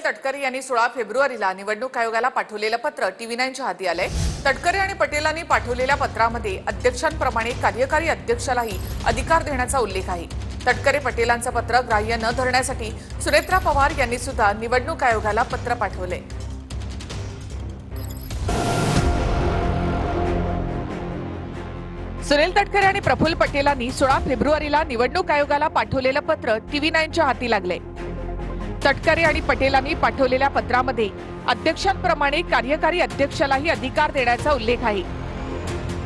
पटेल तटकरे यांनी 16 फेब्रुवारीला निवडणूक आयोगाला पाठवलेलं पत्र TV9च्या हाती आलंय। तटकरे आणि पटेलांनी पाठवलेल्या पत्रामध्ये अध्यक्षांप्रमाणे कार्यकारी अध्यक्षालाही अधिकार देण्याचा उल्लेख आहे। तटकरे पटेलांचं पत्र ग्राह्य न धरण्यासाठी सुनेत्रा पवार यांनी सुद्धा निवडणूक आयोगाला पत्र पाठवले। सुनील तटकरे आणि प्रफुल्ल पटेलांनी 16 फेब्रुवारीला निवडणूक आयोगाला पाठवलेलं पत्र TV9च्या हाती लागले। तटकरे आणि पटेलांनी पाठवलेल्या पत्रामध्ये अध्यक्षांप्रमाणे कार्यकारी अध्यक्षालाही अधिकार देण्याचा उल्लेख आहे।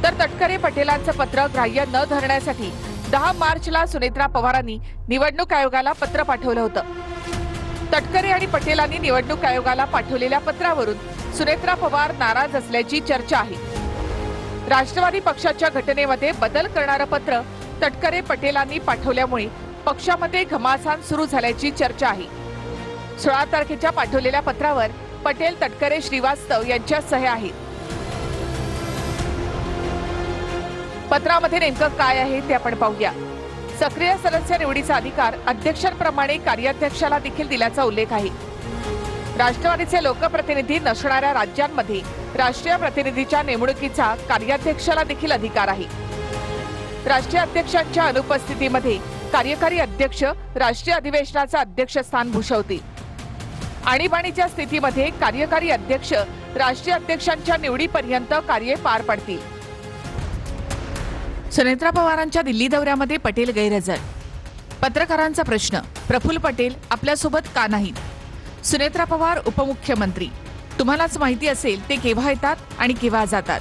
तर तटकरे पटेलांचं पत्र ग्राह्य न धरण्यासाठी 10 मार्चला सुनेत्रा पवारांनी निवडणूक आयोगाला पत्र पाठवलं होतं। तटकरे आणि पटेलांनी निवडणूक आयोगाला पाठवलेल्या पत्रावरून सुनेत्रा पवार नाराज असल्याची चर्चा आहे। राष्ट्रवादी पक्षाच्या घटनेमध्ये बदल करणारं पत्र तटकरे पटेलांनी पाठवल्यामुळे पक्षामध्ये घमासान सुरू झाल्याची चर्चा आहे। 16 तारखेच्या पाठवलेल्या पत्रावर पटेल, तटकरे, श्रीवास्तव यांच्या सह्या आहेत। पत्रामध्ये नेमकं काय आहे ते आपण पाहूया। सक्रिय सदस्य निवडीचा अधिकार अध्यक्षांप्रमाणे कार्याध्यक्षाला देखील दिल्याचा उल्लेख आहे। राष्ट्रवादीचे लोकप्रतिनिधी नसणाऱ्या राज्यांमध्ये राष्ट्रीय प्रतिनिधीच्या नेमणुकीचा कार्याध्यक्षाला देखील अधिकार आहे। राष्ट्रीय अध्यक्षांच्या अनुपस्थितीमध्ये कार्यकारी अध्यक्ष राष्ट्रीय अधिवेशनाचं अध्यक्षस्थान भूषवतील। आणीबाणीच्या स्थितीमध्ये कार्यकारी अध्यक्ष राष्ट्रीय अध्यक्षांच्या निवडीपर्यंत कार्य पार पाडतील। सुनेत्रा पवारांच्या दिल्ली दौऱ्यामध्ये पटेल गैरहजर। पत्रकारांचा प्रश्न, प्रफुल्ल पटेल आपल्यासोबत का नाहीत? सुनेत्रा पवार उपमुख्यमंत्री, तुम्हालाच माहिती असेल ते केव्हा येतात आणि केव्हा जातात।